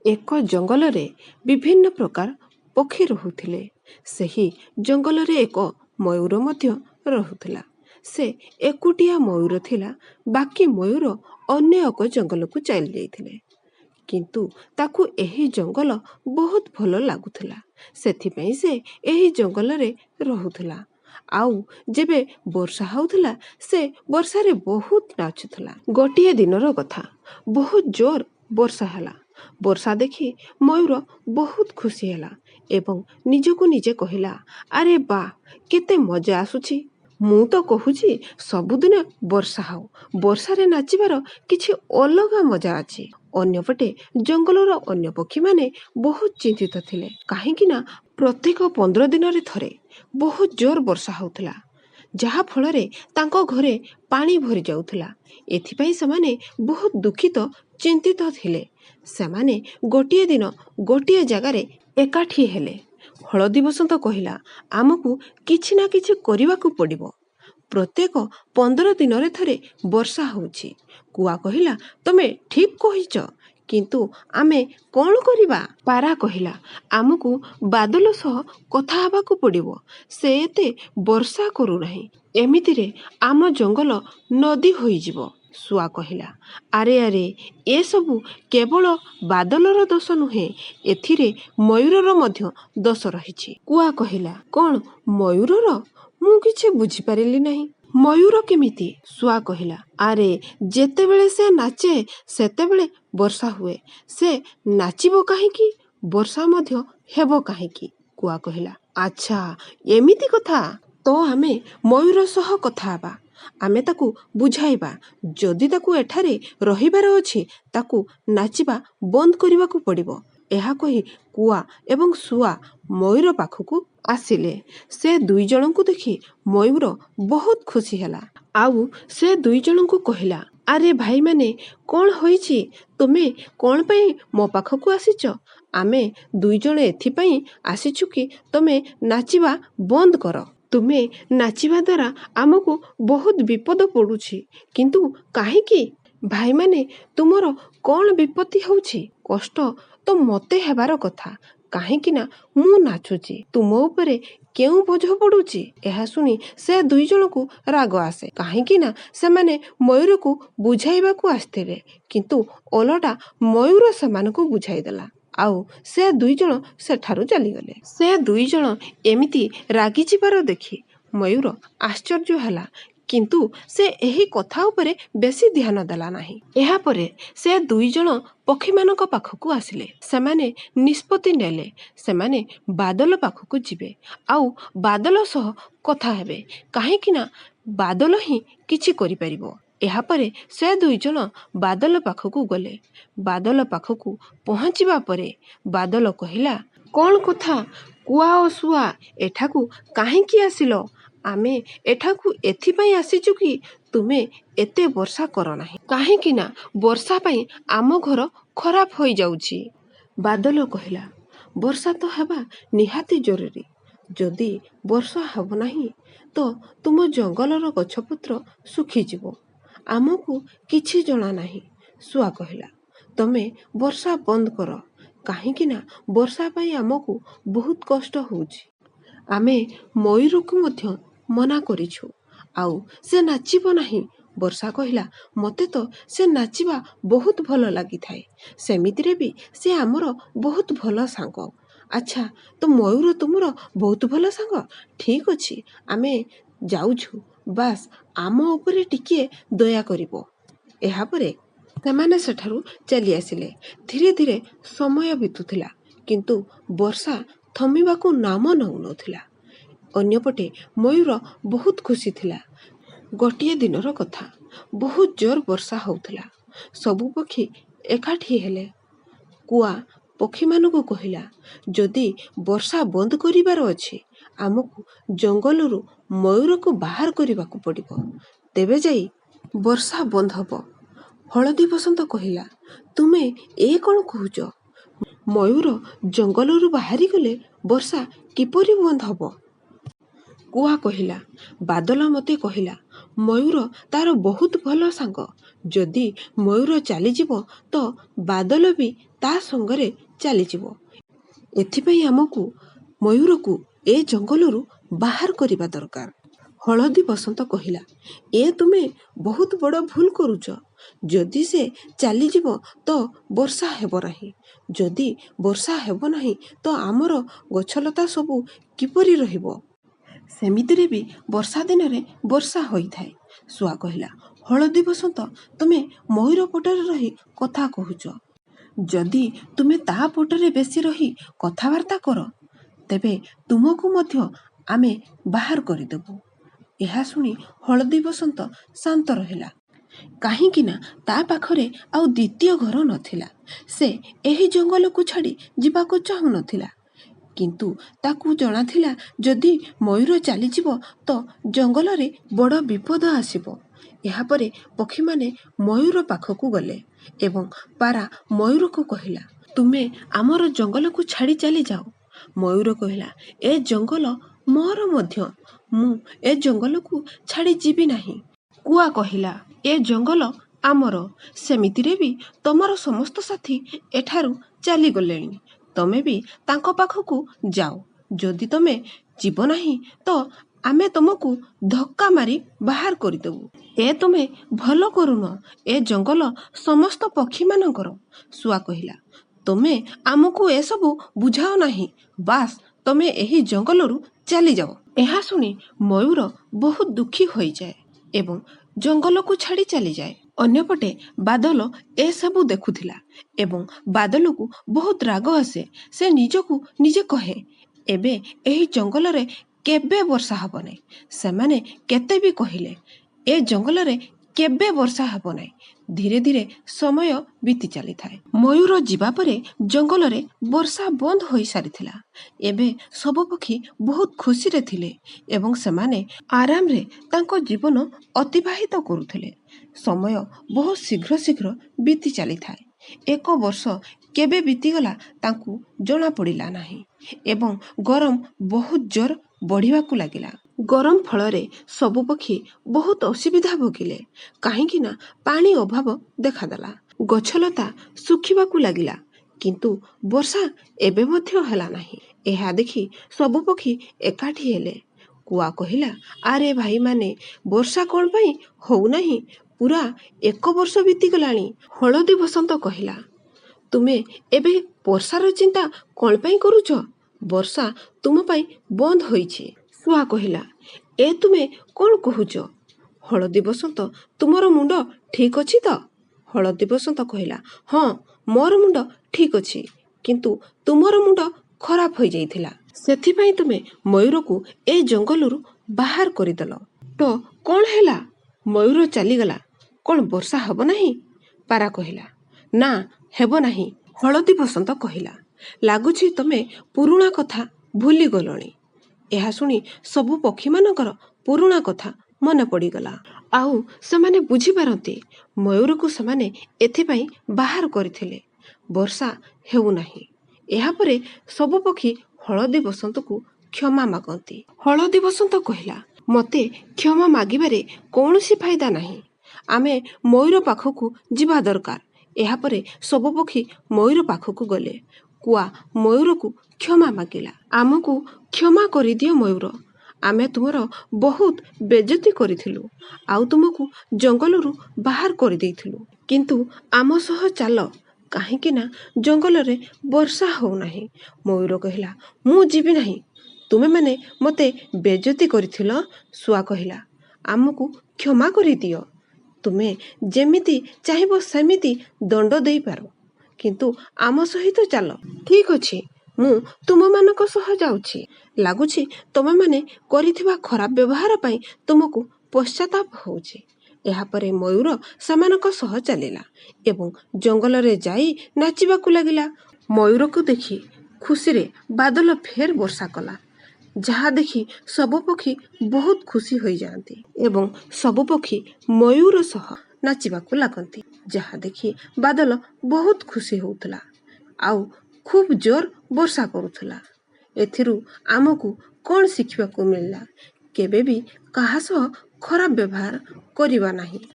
ଏକ ଜଙ୍ଗଲରେ ବିଭିନ୍ନ ପ୍ରକାର ପକ୍ଷୀ ରହୁଥିଲେ। ସେହି ଜଙ୍ଗଲରେ ଏକ ମୟୂର ମଧ୍ୟ ରହୁଥିଲା। ସେ ଏକୁଟିଆ ମୟୂର ଥିଲା। ବାକି ମୟୂର ଅନ୍ୟ ଏକ ଜଙ୍ଗଲକୁ ଚାଲି ଯାଇଥିଲେ। କିନ୍ତୁ ତାକୁ ଏହି ଜଙ୍ଗଲ ବହୁତ ଭଲ ଲାଗୁଥିଲା। ସେଥିପାଇଁ ସେ ଏହି ଜଙ୍ଗଲରେ ରହୁଥିଲା। ଆଉ ଯେବେ ବର୍ଷା ହେଉଥିଲା ସେ ବର୍ଷାରେ ବହୁତ ନାଚୁଥିଲା। ଗୋଟିଏ ଦିନର କଥା, ବହୁତ ଜୋର ବର୍ଷା ହେଲା। ବର୍ଷା ଦେଖି ମୟୂର ବହୁତ ଖୁସି ହେଲା ଏବଂ ନିଜକୁ ନିଜେ କହିଲା, ଆରେ ବା, କେତେ ମଜା ଆସୁଛି। ମୁଁ ତ କହୁଛି ସବୁଦିନ ବର୍ଷା ହଉ। ବର୍ଷାରେ ନାଚିବାର କିଛି ଅଲଗା ମଜା ଅଛି। ଅନ୍ୟପଟେ ଜଙ୍ଗଲର ଅନ୍ୟ ପକ୍ଷୀମାନେ ବହୁତ ଚିନ୍ତିତ ଥିଲେ, କାହିଁକି ନା ପ୍ରତ୍ୟେକ 15 ଦିନରେ ଥରେ ବହୁତ ଜୋର ବର୍ଷା ହେଉଥିଲା, ଯାହା ଫଳରେ ତାଙ୍କ ଘରେ ପାଣି ଭରି ଯାଉଥିଲା। ଏଥିପାଇଁ ସେମାନେ ବହୁତ ଦୁଃଖିତ, ଚିନ୍ତିତ ଥିଲେ। ସେମାନେ ଗୋଟିଏ ଦିନ ଗୋଟିଏ ଜାଗାରେ ଏକାଠି ହେଲେ। ହଳଦୀ ବସନ୍ତ କହିଲା, ଆମକୁ କିଛି ନା କିଛି କରିବାକୁ ପଡ଼ିବ। ପ୍ରତ୍ୟେକ 15 ଦିନରେ ଥରେ ବର୍ଷା ହେଉଛି। କୁଆ କହିଲା, ତମେ ଠିକ୍ କହିଛ, କିନ୍ତୁ ଆମେ କ'ଣ କରିବା? ପାରା କହିଲା, ଆମକୁ ବାଦଲ ସହ କଥା ହେବାକୁ ପଡ଼ିବ। ସେ ଏତେ ବର୍ଷା କରୁନାହିଁ। ଏମିତିରେ ଆମ ଜଙ୍ଗଲ ନଦୀ ହୋଇଯିବ। ଶୁଆ କହିଲା, ଆରେ ଆରେ, ଏସବୁ କେବଳ ବାଦଲର ଦୋଷ ନୁହେଁ, ଏଥିରେ ମୟୂରର ମଧ୍ୟ ଦୋଷ ରହିଛି। କୁଆ କହିଲା, କ'ଣ ମୟୂରର? ମୁଁ କିଛି ବୁଝିପାରିଲି ନାହିଁ। ମୟୂର କେମିତି? ଶୁଆ କହିଲା, ଆରେ ଯେତେବେଳେ ସେ ନାଚେ ସେତେବେଳେ ବର୍ଷା ହୁଏ। ସେ ନାଚିବ କାହିଁକି? ବର୍ଷା ମଧ୍ୟ ହେବ କାହିଁକି? କୁଆ କହିଲା, ଆଚ୍ଛା, ଏମିତି କଥା। ତ ଆମେ ମୟୂର ସହ କଥା ହେବା। ଆମେ ତାକୁ ବୁଝାଇବା, ଯଦି ତାକୁ ଏଠାରେ ରହିବାର ଅଛି ତାକୁ ନାଚିବା ବନ୍ଦ କରିବାକୁ ପଡ଼ିବ। ଏହା କହି କୁଆ ଏବଂ ଶୁଆ ମୟୂର ପାଖକୁ ଆସିଲେ। ସେ ଦୁଇ ଜଣଙ୍କୁ ଦେଖି ମୟୂର ବହୁତ ଖୁସି ହେଲା। ଆଉ ସେ ଦୁଇ ଜଣଙ୍କୁ କହିଲା, ଆରେ ଭାଇମାନେ, କ'ଣ ହୋଇଛି? ତୁମେ କ'ଣ ପାଇଁ ମୋ ପାଖକୁ ଆସିଛ? ଆମେ ଦୁଇ ଜଣ ଏଥିପାଇଁ ଆସିଛୁ କି ତୁମେ ନାଚିବା ବନ୍ଦ କର। ତୁମେ ନାଚିବା ଦ୍ୱାରା ଆମକୁ ବହୁତ ବିପଦ ପଡ଼ୁଛି। କିନ୍ତୁ କାହିଁକି? ଭାଇମାନେ, ତୁମର କ'ଣ ବିପତ୍ତି ହେଉଛି? କଷ୍ଟ ତ ମୋତେ ହେବାର କଥା, କାହିଁକି ନା ମୁଁ ନାଚୁଛି। ତୁମ ଉପରେ କେଉଁ ବୋଝ ପଡ଼ୁଛି? ଏହା ଶୁଣି ସେ ଦୁଇ ଜଣଙ୍କୁ ରାଗ ଆସେ, କାହିଁକି ନା ସେମାନେ ମୟୂରକୁ ବୁଝାଇବାକୁ ଆସିଥିଲେ, କିନ୍ତୁ ଓଲଟା ମୟୂର ସେମାନଙ୍କୁ ବୁଝାଇଦେଲା। ଆଉ ସେ ଦୁଇ ଜଣ ସେଠାରୁ ଚାଲିଗଲେ। ସେ ଦୁଇ ଜଣ ଏମିତି ରାଗିଯିବାର ଦେଖି ମୟୂର ଆଶ୍ଚର୍ଯ୍ୟ ହେଲା, କିନ୍ତୁ ସେ ଏହି କଥା ଉପରେ ବେଶୀ ଧ୍ୟାନ ଦେଲା ନାହିଁ। ଏହାପରେ ସେ ଦୁଇ ଜଣ ପକ୍ଷୀମାନଙ୍କ ପାଖକୁ ଆସିଲେ। ସେମାନେ ନିଷ୍ପତ୍ତି ନେଲେ ସେମାନେ ବାଦଲ ପାଖକୁ ଯିବେ ଆଉ ବାଦଲ ସହ କଥା ହେବେ, କାହିଁକି ନା ବାଦଲ ହିଁ କିଛି କରିପାରିବ। ଏହାପରେ ସେ ଦୁଇ ଜଣ ବାଦଲ ପାଖକୁ ଗଲେ। ବାଦଲ ପାଖକୁ ପହଞ୍ଚିବା ପରେ ବାଦଲ କହିଲା, କ'ଣ କଥା? କୁଆ ଓ ଶୁଆ ଏଠାକୁ କାହିଁକି ଆସିଲ? ଆମେ ଏଠାକୁ ଏଥିପାଇଁ ଆସିଛୁ କି ତୁମେ ଏତେ ବର୍ଷା କର ନାହିଁ, କାହିଁକି ନା ବର୍ଷା ପାଇଁ ଆମ ଘର ଖରାପ ହୋଇଯାଉଛି। ବାଦଲ କହିଲା, ବର୍ଷା ତ ହେବା ନିହାତି ଜରୁରୀ। ଯଦି ବର୍ଷା ହେବ ନାହିଁ ତ ତୁମ ଜଙ୍ଗଲର ଗଛପତ୍ର ଶୁଖିଯିବ। ଆମକୁ କିଛି ଜଣା ନାହିଁ। ଶୁଆ କହିଲା, ତମେ ବର୍ଷା ବନ୍ଦ କର, କାହିଁକି ନା ବର୍ଷା ପାଇଁ ଆମକୁ ବହୁତ କଷ୍ଟ ହେଉଛି। ଆମେ ମୟୂରକୁ ମଧ୍ୟ ମନା କରିଛୁ, ଆଉ ସେ ନାଚିବ ନାହିଁ। ବର୍ଷା କହିଲା, ମୋତେ ତ ସେ ନାଚିବା ବହୁତ ଭଲ ଲାଗିଥାଏ। ସେମିତିରେ ବି ସେ ଆମର ବହୁତ ଭଲ ସାଙ୍ଗ। ଆଚ୍ଛା, ତ ମୟୂର ତୁମର ବହୁତ ଭଲ ସାଙ୍ଗ? ଠିକ୍ ଅଛି, ଆମେ ଯାଉଛୁ, ବାସ୍ ଆମ ଉପରେ ଟିକିଏ ଦୟା କରିବ। ଏହାପରେ ସେମାନେ ସେଠାରୁ ଚାଲି ଆସିଲେ। ଧୀରେ ଧୀରେ ସମୟ ବିତୁଥିଲା, କିନ୍ତୁ ବର୍ଷା ଥମିବାକୁ ନାମ ନେଉନଥିଲା। ଅନ୍ୟପଟେ ମୟୂର ବହୁତ ଖୁସି ଥିଲା। ଗୋଟିଏ ଦିନର କଥା, ବହୁତ ଜୋର ବର୍ଷା ହେଉଥିଲା। ସବୁ ପକ୍ଷୀ ଏକାଠି ହେଲେ। କୁଆ ପକ୍ଷୀମାନଙ୍କୁ କହିଲା, ଯଦି ବର୍ଷା ବନ୍ଦ କରିବାର ଅଛି ଆମକୁ ଜଙ୍ଗଲରୁ ମୟୂରକୁ ବାହାର କରିବାକୁ ପଡ଼ିବ, ତେବେ ଯାଇ ବର୍ଷା ବନ୍ଦ ହେବ। ହଳଦୀ ବସନ୍ତ କହିଲା, ତୁମେ ଏ କ'ଣ କହୁଛ? ମୟୂର ଜଙ୍ଗଲରୁ ବାହାରିଗଲେ ବର୍ଷା କିପରି ବନ୍ଦ ହେବ? କୁଆ କହିଲା, ବାଦଲ ମୋତେ କହିଲା ମୟୂର ତାର ବହୁତ ଭଲ ସାଙ୍ଗ। ଯଦି ମୟୂର ଚାଲିଯିବ ତ ବାଦଲ ବି ତା ସଙ୍ଗରେ ଚାଲିଯିବ। ଏଥିପାଇଁ ଆମକୁ ମୟୂରକୁ ଏ ଜଙ୍ଗଲରୁ ବାହାର କରିବା ଦରକାର। ହଳଦୀ ବସନ୍ତ କହିଲା, ଏ ତୁମେ ବହୁତ ବଡ଼ ଭୁଲ କରୁଛ। ଯଦି ସେ ଚାଲିଯିବ ତ ବର୍ଷା ହେବ ନାହିଁ। ଯଦି ବର୍ଷା ହେବ ନାହିଁ ତ ଆମର ଗଛଲତା ସବୁ କିପରି ରହିବ? ସେମିତିରେ ବି ବର୍ଷା ଦିନରେ ବର୍ଷା ହୋଇଥାଏ। ଶୁଆ କହିଲା, ହଳଦୀ ବସନ୍ତ, ତୁମେ ମୟୂର ପଟରେ ରହି କଥା କହୁଛ। ଯଦି ତୁମେ ତା ପଟରେ ବେଶୀ ରହି କଥାବାର୍ତ୍ତା କର ତେବେ ତୁମକୁ ମଧ୍ୟ ଆମେ ବାହାର କରିଦେବୁ। ଏହା ଶୁଣି ହଳଦୀ ବସନ୍ତ ଶାନ୍ତ ରହିଲା। କାହିଁକି ନା ତା ପାଖରେ ଆଉ ଦ୍ୱିତୀୟ ଘର ନଥିଲା। ସେ ଏହି ଜଙ୍ଗଲକୁ ଛାଡ଼ି ଯିବାକୁ ଚାହୁଁନଥିଲା। କିନ୍ତୁ ତାକୁ ଜଣାଥିଲା ଯଦି ମୟୂର ଚାଲିଯିବ ତ ଜଙ୍ଗଲରେ ବଡ଼ ବିପଦ ଆସିବ। ଏହାପରେ ପକ୍ଷୀମାନେ ମୟୂର ପାଖକୁ ଗଲେ ଏବଂ ପାରା ମୟୂରକୁ କହିଲା, ତୁମେ ଆମର ଜଙ୍ଗଲକୁ ଛାଡ଼ି ଚାଲିଯାଅ। ମୟୂର କହିଲା, ଏ ଜଙ୍ଗଲ ମୋର ମଧ୍ୟ। ମୁଁ ଏ ଜଙ୍ଗଲକୁ ଛାଡ଼ି ଯିବି ନାହିଁ। କୁଆ କହିଲା, ଏ ଜଙ୍ଗଲ ଆମର। ସେମିତିରେ ବି ତମର ସମସ୍ତ ସାଥୀ ଏଠାରୁ ଚାଲିଗଲେଣି। ତମେ ବି ତାଙ୍କ ପାଖକୁ ଯାଅ। ଯଦି ତମେ ଯିବ ନାହିଁ ତ ଆମେ ତମକୁ ଧକ୍କା ମାରି ବାହାର କରିଦେବୁ। ଏ ତୁମେ ଭଲ କରୁନ। ଏ ଜଙ୍ଗଲ ସମସ୍ତ ପକ୍ଷୀମାନଙ୍କର। ଶୁଆ କହିଲା, ତୁମେ ଆମକୁ ଏସବୁ ବୁଝାଅ ନାହିଁ। ବାସ୍ ତମେ ଏହି ଜଙ୍ଗଲରୁ ଚାଲିଯାଅ। ଏହା ଶୁଣି ମୟୂର ବହୁତ ଦୁଃଖୀ ହୋଇଯାଏ ଏବଂ ଜଙ୍ଗଲକୁ ଛାଡ଼ି ଚାଲିଯାଏ। ଅନ୍ୟପଟେ ବାଦଲ ଏସବୁ ଦେଖୁଥିଲା ଏବଂ ବାଦଲକୁ ବହୁତ ରାଗ ଆସେ। ସେ ନିଜକୁ ନିଜେ କହେ, ଏବେ ଏହି ଜଙ୍ଗଲରେ କେବେ ବର୍ଷା ହେବ ନାହିଁ। ସେମାନେ କେତେ ବି କହିଲେ ଏ ଜଙ୍ଗଲରେ କେବେ ବର୍ଷା ହେବ ନାହିଁ। ଧୀରେ ଧୀରେ ସମୟ ବିତି ଚାଲିଥାଏ। ମୟୂର ଯିବା ପରେ ଜଙ୍ଗଲରେ ବର୍ଷା ବନ୍ଦ ହୋଇସାରିଥିଲା। ଏବେ ସବୁ ପକ୍ଷୀ ବହୁତ ଖୁସିରେ ଥିଲେ ଏବଂ ସେମାନେ ଆରାମରେ ତାଙ୍କ ଜୀବନ ଅତିବାହିତ କରୁଥିଲେ। ସମୟ ବହୁତ ଶୀଘ୍ର ଶୀଘ୍ର ବିତି ଚାଲିଥାଏ। 1 ବର୍ଷ କେବେ ବିତିଗଲା ତାଙ୍କୁ ଜଣାପଡ଼ିଲା ନାହିଁ ଏବଂ ଗରମ ବହୁତ ଜୋର ବଢ଼ିବାକୁ ଲାଗିଲା। ଗରମ ଫଳରେ ସବୁ ପକ୍ଷୀ ବହୁତ ଅସୁବିଧା ଭୋଗିଲେ। କାହିଁକି ନା ପାଣି ଅଭାବ ଦେଖାଦେଲା। ଗଛଲତା ଶୁଖିବାକୁ ଲାଗିଲା। କିନ୍ତୁ ବର୍ଷା ଏବେ ମଧ୍ୟ ହେଲା ନାହିଁ। ଏହା ଦେଖି ସବୁ ପକ୍ଷୀ ଏକାଠି ହେଲେ। କୁଆ କହିଲା, ଆରେ ଭାଇମାନେ, ବର୍ଷା କ'ଣ ପାଇଁ ହଉନାହିଁ? ପୁରା 1 ବର୍ଷ ବିତିଗଲାଣି। ହଳଦୀ ବସନ୍ତ କହିଲା, ତୁମେ ଏବେ ବର୍ଷାର ଚିନ୍ତା କ'ଣ ପାଇଁ କରୁଛ? ବର୍ଷା ତୁମ ପାଇଁ ବନ୍ଦ ହୋଇଛି। ଶୁଆ କହିଲା, ଏ ତୁମେ କ'ଣ କହୁଛ? ହଳଦୀ ବସନ୍ତ, ତୁମର ମୁଣ୍ଡ ଠିକ୍ ଅଛି ତ? ହଳଦୀ ବସନ୍ତ କହିଲା, ହଁ, ମୋର ମୁଣ୍ଡ ଠିକ୍ ଅଛି। କିନ୍ତୁ ତୁମର ମୁଣ୍ଡ ଖରାପ ହୋଇଯାଇଥିଲା। ସେଥିପାଇଁ ତୁମେ ମୟୂରକୁ ଏ ଜଙ୍ଗଲରୁ ବାହାର କରିଦେଲ। ତ କ'ଣ ହେଲା? ମୟୂର ଚାଲିଗଲା। କ'ଣ ବର୍ଷା ହେବ ନାହିଁ? ପାରା କହିଲା, ନା, ହେବ ନାହିଁ। ହଳଦୀ ବସନ୍ତ କହିଲା, ଲାଗୁଛି ତମେ ପୁରୁଣା କଥା ଭୁଲିଗଲଣି। ଏହା ଶୁଣି ସବୁ ପକ୍ଷୀମାନଙ୍କର ପୁରୁଣା କଥା ମନେ ପଡ଼ିଗଲା। ଆଉ ସେମାନେ ବୁଝିପାରନ୍ତି ମୟୂରକୁ ସେମାନେ ଏଥିପାଇଁ ବାହାର କରିଥିଲେ। ବର୍ଷା ହେଉନାହିଁ। ଏହାପରେ ସବୁ ପକ୍ଷୀ ହଳଦୀ ବସନ୍ତକୁ କ୍ଷମା ମାଗନ୍ତି। ହଳଦୀ ବସନ୍ତ କହିଲା, ମୋତେ କ୍ଷମା ମାଗିବାରେ କୌଣସି ଫାଇଦା ନାହିଁ। ଆମେ ମୟୂର ପାଖକୁ ଯିବା ଦରକାର। ଏହାପରେ ସବୁ ପକ୍ଷୀ ମୟୂର ପାଖକୁ ଗଲେ। କୁଆ ମୟୂରକୁ କ୍ଷମା ମାଗିଲା, ଆମକୁ କ୍ଷମା କରିଦିଅ ମୟୂର। ଆମେ ତୁମର ବହୁତ ବେଜ୍ଜତି କରିଥିଲୁ ଆଉ ତୁମକୁ ଜଙ୍ଗଲରୁ ବାହାର କରିଦେଇଥିଲୁ। କିନ୍ତୁ ଆମ ସହ ଚାଲ, କାହିଁକି ନା ଜଙ୍ଗଲରେ ବର୍ଷା ହେଉନାହିଁ। ମୟୂର କହିଲା, ମୁଁ ଯିବି ନାହିଁ। ତୁମେମାନେ ମୋତେ ବେଜ୍ଜତି କରିଥିଲ। ଶୁଆ କହିଲା, ଆମକୁ କ୍ଷମା କରିଦିଅ। ତୁମେ ଯେମିତି ଚାହିଁବ ସେମିତି ଦଣ୍ଡ ଦେଇପାର, କିନ୍ତୁ ଆମ ସହିତ ଚାଲ। ଠିକ୍ ଅଛି, ମୁଁ ତୁମମାନଙ୍କ ସହ ଯାଉଛି। ଲାଗୁଛି ତୁମେମାନେ କରିଥିବା ଖରାପ ବ୍ୟବହାର ପାଇଁ ତୁମକୁ ପଶ୍ଚାତାପ ହେଉଛି। ଏହାପରେ ମୟୂର ସେମାନଙ୍କ ସହ ଚାଲିଲା ଏବଂ ଜଙ୍ଗଲରେ ଯାଇ ନାଚିବାକୁ ଲାଗିଲା। ମୟୂରକୁ ଦେଖି ଖୁସିରେ ବାଦଲ ଫେର ବର୍ଷା କଲା, ଯାହା ଦେଖି ସବୁ ପକ୍ଷୀ ବହୁତ ଖୁସି ହୋଇଯାଆନ୍ତି ଏବଂ ସବୁ ପକ୍ଷୀ ମୟୂର ସହ ନାଚିବାକୁ ଲାଗନ୍ତି। ଯାହା ଦେଖି ବାଦଲ ବହୁତ ଖୁସି ହେଉଥିଲା ଆଉ ଖୁବ୍ ଜୋର ବର୍ଷା କରୁଥିଲା। ଏଥିରୁ ଆମକୁ କ'ଣ ଶିଖିବାକୁ ମିଳିଲା? କେବେ ବି କାହା ସହ ଖରାପ ବ୍ୟବହାର କରିବା ନାହିଁ।